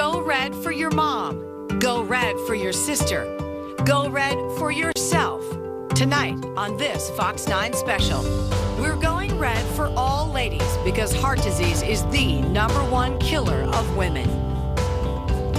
Go red for your mom. Go red for your sister. Go red for yourself. Tonight on this Fox 9 special, we're going red for all ladies because heart disease is the #1 killer of women.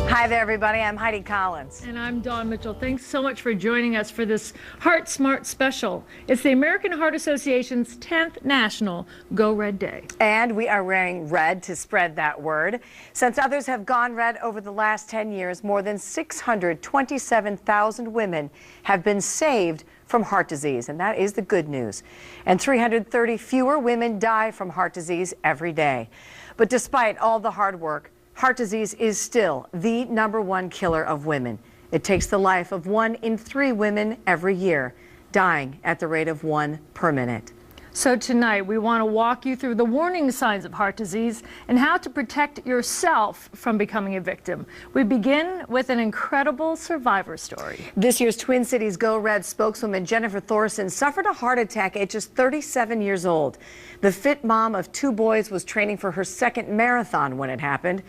Hi there, everybody. I'm Heidi Collins. And I'm Dawn Mitchell. Thanks so much for joining us for this Heart Smart special. It's the American Heart Association's 10th National Go Red Day. And we are wearing red to spread that word. Since others have gone red over the last 10 years, more than 627,000 women have been saved from heart disease, and that is the good news. And 330 fewer women die from heart disease every day. But despite all the hard work, heart disease is still the #1 killer of women. It takes the life of 1 in 3 women every year, dying at the rate of 1 per minute. So tonight we want to walk you through the warning signs of heart disease and how to protect yourself from becoming a victim. We begin with an incredible survivor story. This year's Twin Cities Go Red spokeswoman Jennifer Thorson suffered a heart attack at just 37 years old. The fit mom of 2 boys was training for her 2nd marathon when it happened.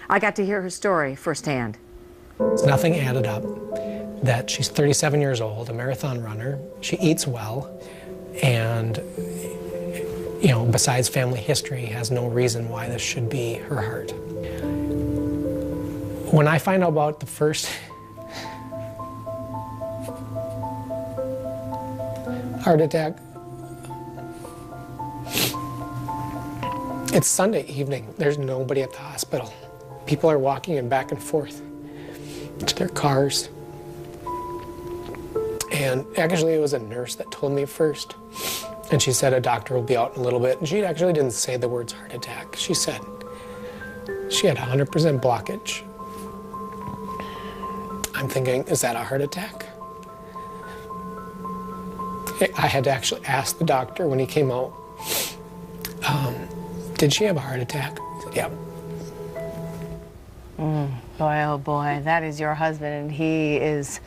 I got to hear her story firsthand. Nothing added up that she's 37 years old, a marathon runner. She eats well, and besides family history, has no reason why this should be her heart. When I find out about the first heart attack, it's Sunday evening. There's nobody at the hospital. People are walking in back and forth to their cars. And actually, it was a nurse that told me first. And she said a doctor will be out in a little bit. And she actually didn't say the words heart attack. She said she had 100% blockage. I'm thinking, is that a heart attack? I had to actually ask the doctor when he came out, did she have a heart attack? He said, yeah. Boy, oh boy, that is your husband, and he's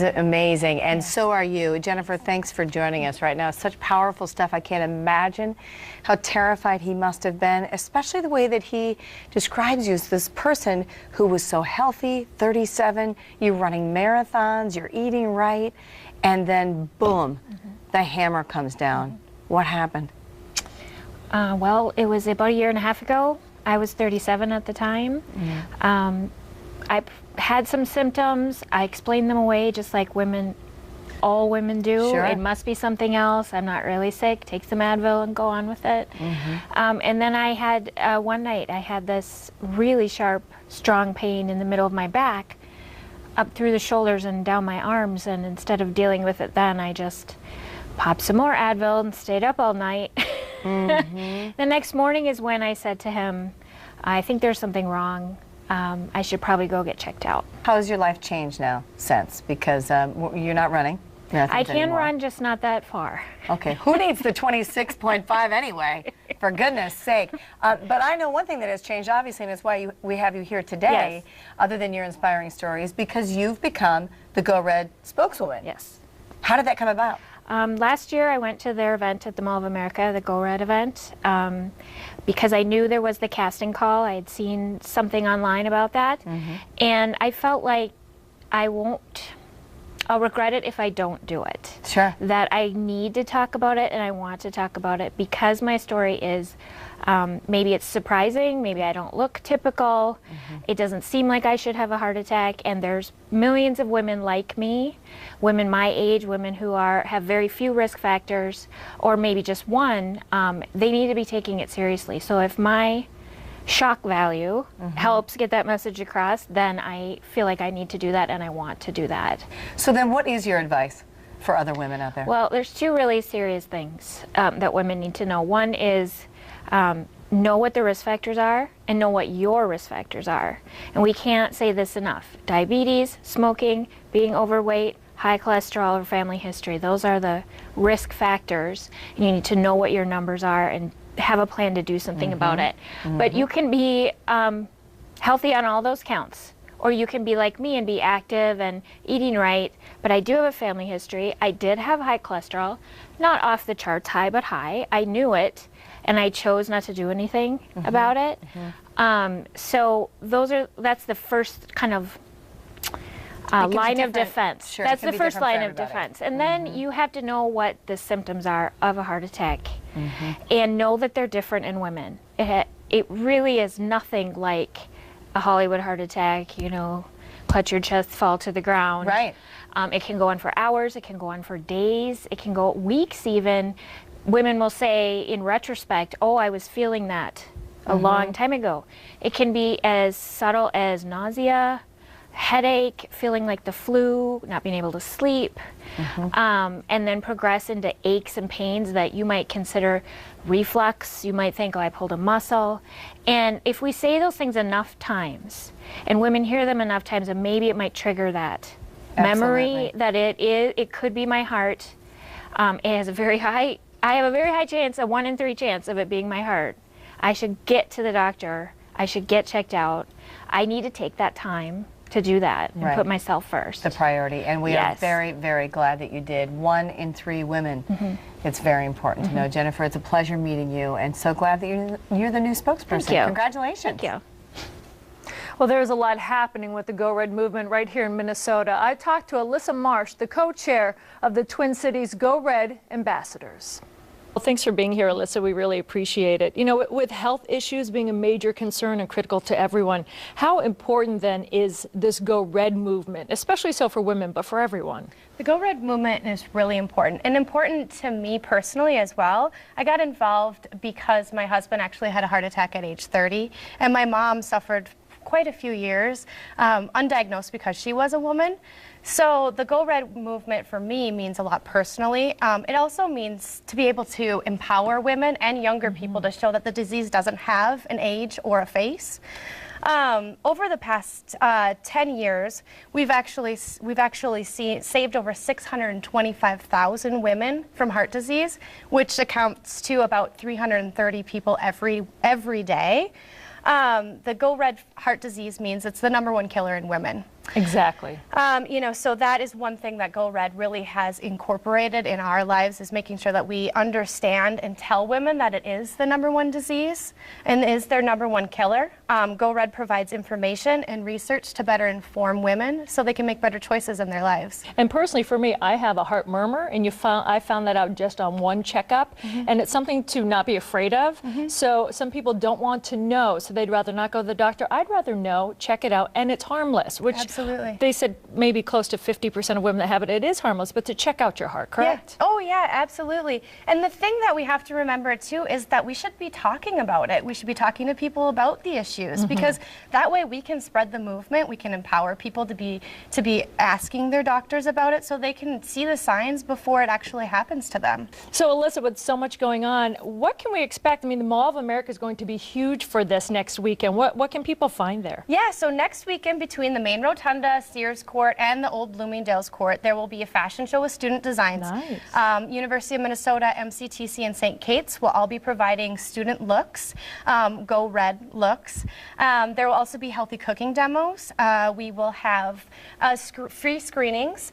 amazing, and so are you. Jennifer, thanks for joining us right now. Such powerful stuff. I can't imagine how terrified he must have been, especially the way that he describes you as this person who was so healthy, 37, you're running marathons, you're eating right, and then boom, the hammer comes down. What happened? Well, it was about 1.5 years ago. I was 37 at the time. I had some symptoms. I explained them away just like all women do. Sure. It must be something else. I'm not really sick. Take some Advil and go on with it. And then I had, one night, I had this really sharp, strong pain in the middle of my back, up through the shoulders and down my arms. And instead of dealing with it then, I just popped some more Advil and stayed up all night. The next morning is when I said to him, I think there's something wrong. I should probably go get checked out. How has your life changed now since? Because you're not running. I can run, just not that far. Okay, who needs the 26.5 anyway, for goodness sake? But I know one thing that has changed, obviously, and it's why we have you here today, Yes. other than your inspiring stories, because you've become the Go Red spokeswoman. Yes. How did that come about? Last year I went to their event at the Mall of America, the Go Red event, because I knew there was the casting call. I had seen something online about that, and I felt like I'll regret it if I don't do it. Sure. That I need to talk about it, and I want to talk about it because my story is, maybe it's surprising, maybe I don't look typical, it doesn't seem like I should have a heart attack, and there's millions of women like me, women my age, women who have very few risk factors, or maybe just one. They need to be taking it seriously. So if my shock value helps get that message across, then I feel like I need to do that, and I want to do that. So then what is your advice for other women out there? Well, there's 2 really serious things that women need to know. One is know what the risk factors are and know what your risk factors are. And we can't say this enough. Diabetes, smoking, being overweight, high cholesterol, or family history, those are the risk factors. And you need to know what your numbers are and have a plan to do something about it. But you can be healthy on all those counts, or you can be like me and be active and eating right. But I do have a family history. I did have high cholesterol, not off the charts high, but high. I knew it, and I chose not to do anything about it. So that's the first kind of line of defense. Sure, that's the first line of defense. And then you have to know what the symptoms are of a heart attack and know that they're different in women. It really is nothing like a Hollywood heart attack, you know, clutch your chest, fall to the ground. Right. It can go on for hours, it can go on for days, it can go weeks even. Women will say in retrospect, oh, I was feeling that a long time ago. It can be as subtle as nausea, headache, feeling like the flu, not being able to sleep, and then progress into aches and pains that you might consider reflux. You might think, oh, I pulled a muscle. And if we say those things enough times, and women hear them enough times, and maybe it might trigger that memory that it could be my heart. It has a very high, I have a very high chance, a 1 in 3 chance of it being my heart. I should get to the doctor. I should get checked out. I need to take that time to do that and put myself first. The priority, and we are very, very glad that you did. 1 in 3 women. It's very important to know. Jennifer, it's a pleasure meeting you, and so glad that you're the new spokesperson. Thank you. Congratulations. Thank you. Well, there's a lot happening with the Go Red movement right here in Minnesota. I talked to Alyssa Marsh, the co-chair of the Twin Cities Go Red Ambassadors. Well, thanks for being here, Alyssa. We really appreciate it. You know, with health issues being a major concern and critical to everyone, how important then is this Go Red movement, especially so for women, but for everyone? The Go Red movement is really important, and important to me personally as well. I got involved because my husband actually had a heart attack at age 30, and my mom suffered quite a few years undiagnosed because she was a woman. So the Go Red movement for me means a lot personally. It also means to be able to empower women and younger people to show that the disease doesn't have an age or a face. Over the past 10 years, we've actually saved over 625,000 women from heart disease, which accounts to about 330 people every day. The Go Red heart disease means it's the #1 killer in women. Exactly. You know, so that is one thing that Go Red really has incorporated in our lives, is making sure that we understand and tell women that it is the #1 disease and is their #1 killer. Go Red provides information and research to better inform women so they can make better choices in their lives. And personally for me, I have a heart murmur, and I found that out just on one checkup, and it's something to not be afraid of. So some people don't want to know, so they'd rather not go to the doctor. I'd rather know, check it out, and it's harmless, which they said maybe close to 50% of women that have it, it is harmless, but to check out your heart, correct? Yeah. Oh yeah, absolutely. And the thing that we have to remember too is that we should be talking about it. We should be talking to people about the issues, because that way we can spread the movement. We can empower people to be asking their doctors about it so they can see the signs before it actually happens to them. So Alyssa, with so much going on, what can we expect? I mean, the Mall of America is going to be huge for this next weekend. What can people find there? Yeah, so next weekend between the main rotunda, Sears Court, and the old Bloomingdale's Court, there will be a fashion show with student designs. Nice. University of Minnesota, MCTC, and St. Kate's will all be providing student looks, Go Red looks. There will also be healthy cooking demos. We will have free screenings.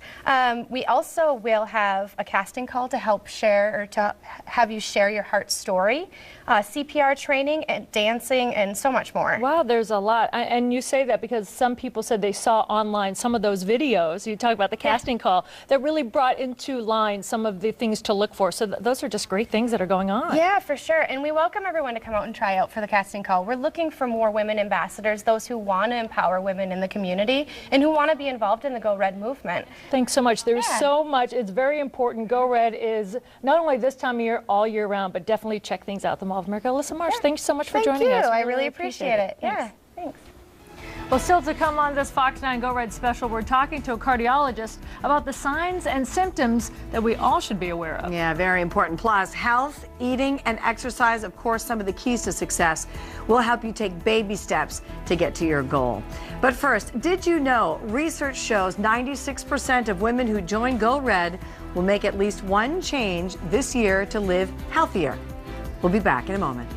We also will have a casting call to help share, or to have you share your heart story, CPR training, and dancing, and so much more. Wow, there's a lot. And you say that because some people said they saw online some of those videos, you talk about the casting call, that really brought into line some of the things to look for. So those are just great things that are going on. Yeah, for sure. And we welcome everyone to come out and try out for the casting call. We're looking for more women ambassadors, those who want to empower women in the community and who want to be involved in the Go Red movement. Thanks so much. There's so much. It's very important. Go Red is not only this time of year, all year round, but definitely check things out. The Mall of America. Alyssa Marsh, thanks so much for joining us. I really appreciate it. Yeah, thanks. Well, still to come on this Fox 9 Go Red special, we're talking to a cardiologist about the signs and symptoms that we all should be aware of. Yeah, very important. Plus, health, eating, and exercise, of course, some of the keys to success, will help you take baby steps to get to your goal. But first, did you know research shows 96% of women who join Go Red will make at least one change this year to live healthier? We'll be back in a moment.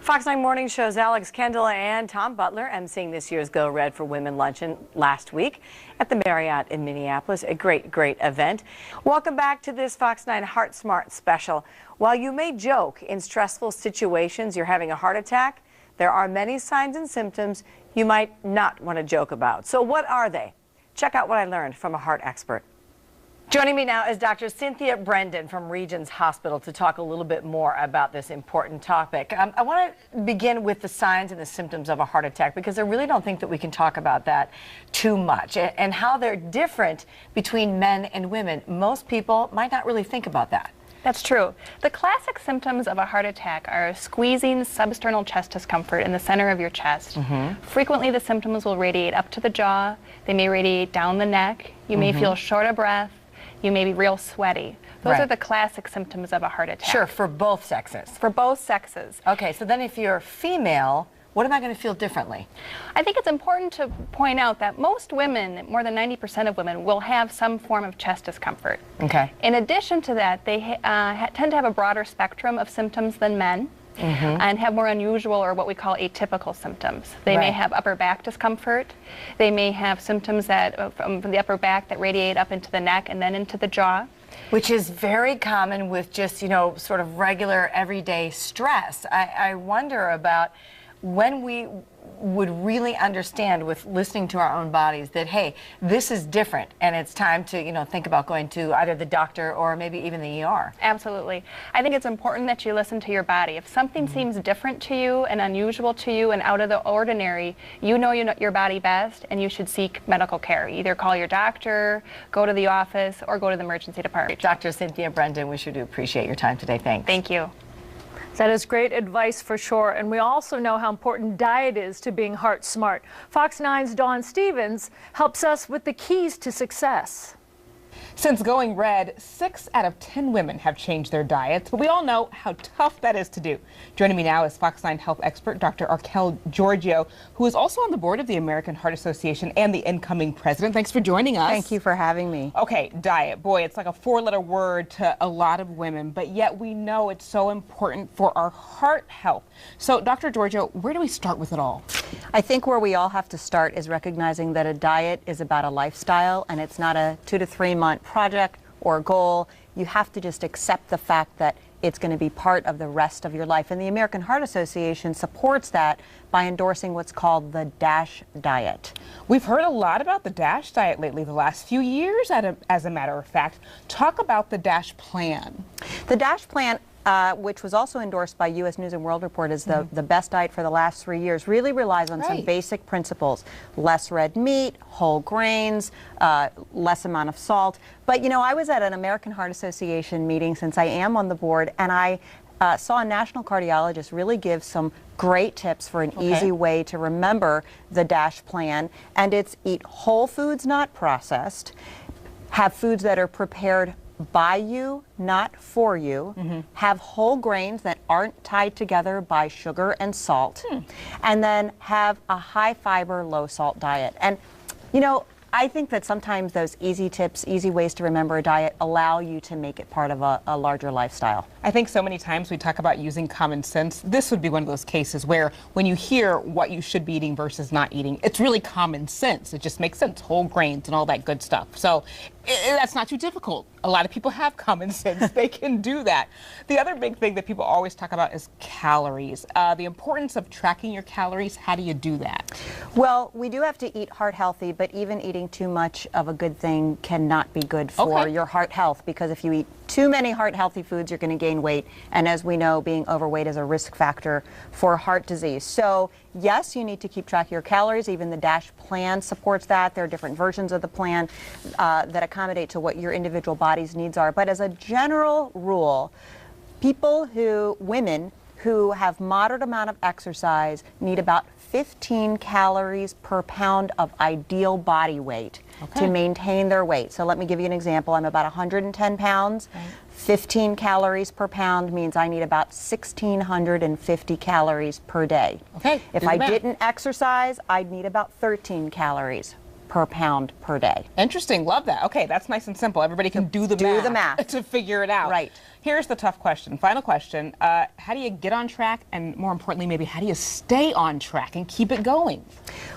Fox 9 Morning Show's Alex Kendall and Tom Butler emceeing this year's Go Red for Women luncheon last week at the Marriott in Minneapolis. A great event. Welcome back to this Fox 9 Heart Smart special. While you may joke in stressful situations you're having a heart attack, there are many signs and symptoms you might not want to joke about. So what are they? Check out what I learned from a heart expert. Joining me now is Dr. Cynthia Brendan from Regions Hospital to talk a little bit more about this important topic. I want to begin with the signs and the symptoms of a heart attack because I really don't think that we can talk about that too much and how they're different between men and women. Most people might not really think about that. That's true. The classic symptoms of a heart attack are squeezing substernal chest discomfort in the center of your chest. Frequently the symptoms will radiate up to the jaw. They may radiate down the neck. You may feel short of breath. You may be real sweaty. Those are the classic symptoms of a heart attack. Sure, for both sexes. For both sexes. Okay, so then if you're female, what am I going to feel differently? I think it's important to point out that most women, more than 90% of women, will have some form of chest discomfort. Okay. In addition to that, they tend to have a broader spectrum of symptoms than men. And have more unusual or what we call atypical symptoms. They may have upper back discomfort. They may have symptoms that from the upper back that radiate up into the neck and then into the jaw. Which is very common with just, you know, sort of regular everyday stress. I wonder about when we would really understand with listening to our own bodies that, hey, this is different and it's time to, you know, think about going to either the doctor or maybe even the ER. Absolutely. I think it's important that you listen to your body. If something seems different to you and unusual to you and out of the ordinary, you know your body best and you should seek medical care. Either call your doctor, go to the office, or go to the emergency department. Dr. Cynthia Brendan, we sure do appreciate your time today. Thanks. Thank you. That is great advice for sure. And we also know how important diet is to being heart smart. Fox 9's Dawn Stevens helps us with the keys to success. Since going red, 6 out of 10 women have changed their diets, but we all know how tough that is to do. Joining me now is Fox 9 health expert Dr. Arkell Giorgio, who is also on the board of the American Heart Association and the incoming president. Thanks for joining us. Thank you for having me. Okay, diet. Boy, it's like a 4-letter word to a lot of women, but yet we know it's so important for our heart health. So, Dr. Giorgio, where do we start with it all? I think where we all have to start is recognizing that a diet is about a lifestyle and it's not a 2 to 3 month project or goal. You have to just accept the fact that it's going to be part of the rest of your life. And the American Heart Association supports that by endorsing what's called the DASH diet. We've heard a lot about the DASH diet lately, the last few years, as a matter of fact. Talk about the DASH plan. The DASH plan, which was also endorsed by U.S. News and World Report as the best diet for the last 3 years, really relies on some basic principles. Less red meat, whole grains, less amount of salt. But, you know, I was at an American Heart Association meeting since I am on the board, and I saw a national cardiologist really give some great tips for an easy way to remember the DASH plan. And it's eat whole foods, not processed, have foods that are prepared by you, not for you, have whole grains that aren't tied together by sugar and salt, and then have a high fiber, low salt diet. And, you know, I think that sometimes those easy tips, easy ways to remember a diet allow you to make it part of a larger lifestyle. I think so many times we talk about using common sense. This would be one of those cases where when you hear what you should be eating versus not eating, it's really common sense. It just makes sense, whole grains and all that good stuff. So that's not too difficult. A lot of people have common sense. They can do that. The other big thing that people always talk about is calories. The importance of tracking your calories. How do you do that? Well, we do have to eat heart healthy, but even eating too much of a good thing cannot be good for your heart health, because if you eat too many heart healthy foods, you're going to gain weight. And as we know, being overweight is a risk factor for heart disease. So yes, you need to keep track of your calories. Even the DASH plan supports that. There are different versions of the plan that accommodate to what your individual body's needs are. But as a general rule, women who have moderate amount of exercise need about 15 calories per pound of ideal body weight to maintain their weight. So let me give you an example. I'm about 110 pounds. 15 calories per pound means I need about 1,650 calories per day. If I didn't exercise, I'd need about 13 calories per pound per day. Interesting. Love that. Okay, that's nice and simple. Everybody can do the math to figure it out. Right. Here's the tough question. Final question. How do you get on track? And more importantly, maybe how do you stay on track and keep it going?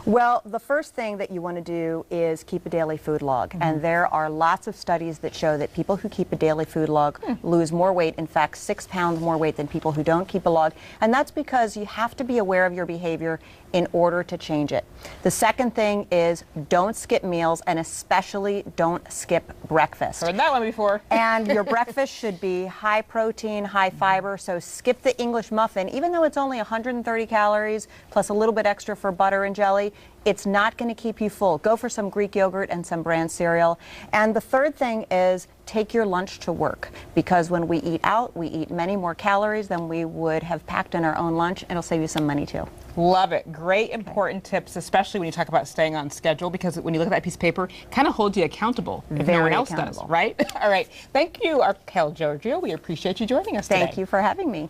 Well, the first thing that you want to do is keep a daily food log. And there are lots of studies that show that people who keep a daily food log lose more weight, in fact 6 pounds more weight than people who don't keep a log. And that's because you have to be aware of your behavior in order to change it. The second thing is don't skip meals, and especially don't skip breakfast. Heard that one before. And your breakfast should be high protein, high fiber, so skip the English muffin. Even though it's only 130 calories plus a little bit extra for butter and jelly, it's not going to keep you full. Go for some Greek yogurt and some bran cereal. And the third thing is take your lunch to work, because when we eat out, we eat many more calories than we would have packed in our own lunch. It'll save you some money too. Love it. Great, important tips, especially when you talk about staying on schedule, because when you look at that piece of paper, it kind of holds you accountable if no one else does, right? All right. Thank you, Arkel Giorgio. We appreciate you joining us today. Thank you for having me.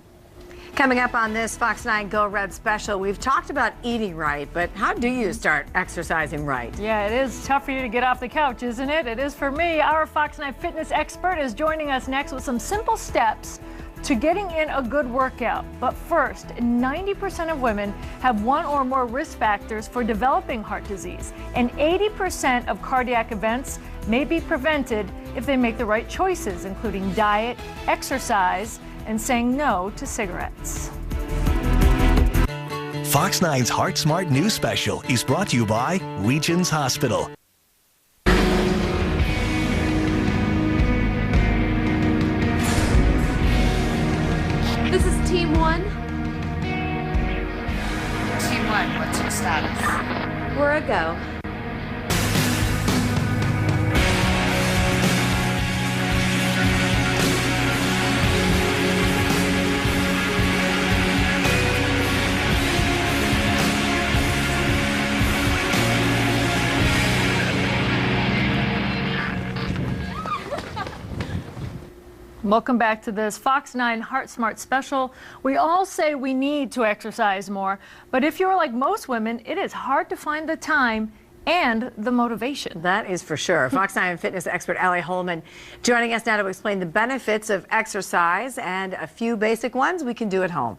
Coming up on this Fox 9 Go Red special, we've talked about eating right, but how do you start exercising right? Yeah, it is tough for you to get off the couch, isn't it? It is for me. Our Fox 9 fitness expert is joining us next with some simple steps to getting in a good workout. But first, 90% of women have one or more risk factors for developing heart disease, and 80% of cardiac events may be prevented if they make the right choices, including diet, exercise, and saying no to cigarettes. Fox 9's Heart Smart News Special is brought to you by Regions Hospital. This is Team 1. Team 1, what's your status? We're a go. Welcome back to this Fox 9 Heart Smart special. We all say we need to exercise more, but if you're like most women, it is hard to find the time and the motivation. That is for sure. Fox 9 fitness expert Allie Holman joining us now to explain the benefits of exercise and a few basic ones we can do at home.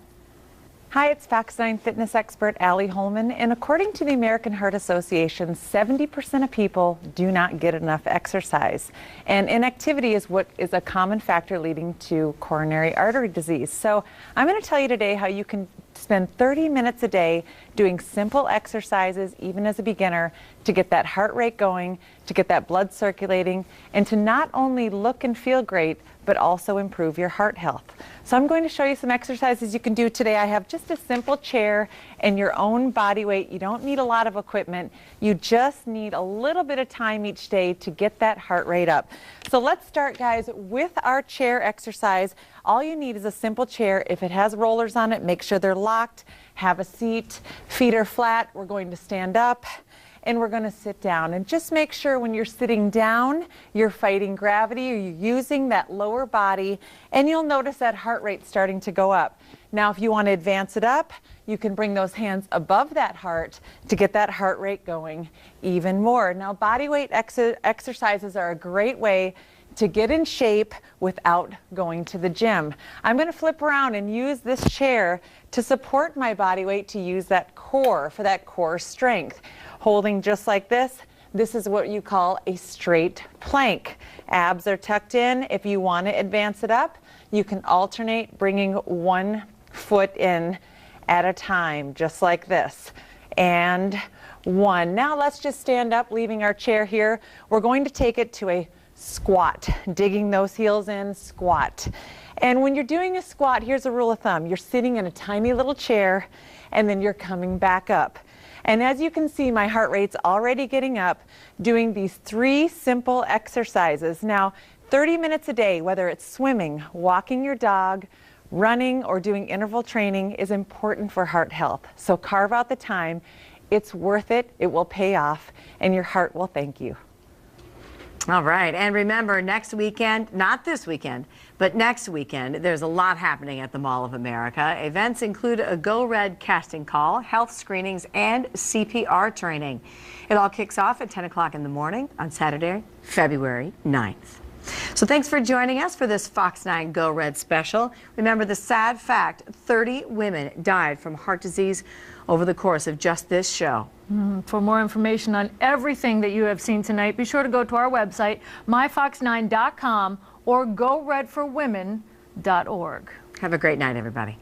Hi, it's Fox 9 fitness expert Allie Holman, and according to the American Heart Association, 70% of people do not get enough exercise. And inactivity is what is a common factor leading to coronary artery disease. So I'm going to tell you today how you can spend 30 minutes a day doing simple exercises, even as a beginner, to get that heart rate going, to get that blood circulating, and to not only look and feel great, but also improve your heart health. So I'm going to show you some exercises you can do today. I have just a simple chair and your own body weight. You don't need a lot of equipment. You just need a little bit of time each day to get that heart rate up. So let's start, guys, with our chair exercise. All you need is a simple chair. If it has rollers on it, make sure they're locked. Have a seat. Feet are flat. We're going to stand up. And we're going to sit down, and just make sure when you're sitting down, you're fighting gravity, or you're using that lower body, and you'll notice that heart rate starting to go up. Now, if you want to advance it up, you can bring those hands above that heart to get that heart rate going even more. Now, body weight exercises are a great way to get in shape without going to the gym. I'm going to flip around and use this chair to support my body weight, to use that core, for that core strength. Holding just like this, this is what you call a straight plank. Abs are tucked in. If you want to advance it up, you can alternate bringing one foot in at a time, just like this. And one. Now let's just stand up, leaving our chair here. We're going to take it to a squat, digging those heels in, squat. And when you're doing a squat, here's a rule of thumb. You're sitting in a tiny little chair, and then you're coming back up. And as you can see, my heart rate's already getting up doing these 3 simple exercises. Now, 30 minutes a day, whether it's swimming, walking your dog, running, or doing interval training, is important for heart health. So carve out the time. It's worth it. It will pay off, and your heart will thank you. All right, and remember, next weekend, not this weekend, but next weekend, there's a lot happening at the Mall of America. Events include a Go Red casting call, health screenings, and CPR training. It all kicks off at 10 o'clock in the morning on Saturday, February 9th. So thanks for joining us for this Fox 9 Go Red special. Remember the sad fact, 30 women died from heart disease over the course of just this show. For more information on everything that you have seen tonight, be sure to go to our website, myfox9.com or goredforwomen.org. Have a great night, everybody.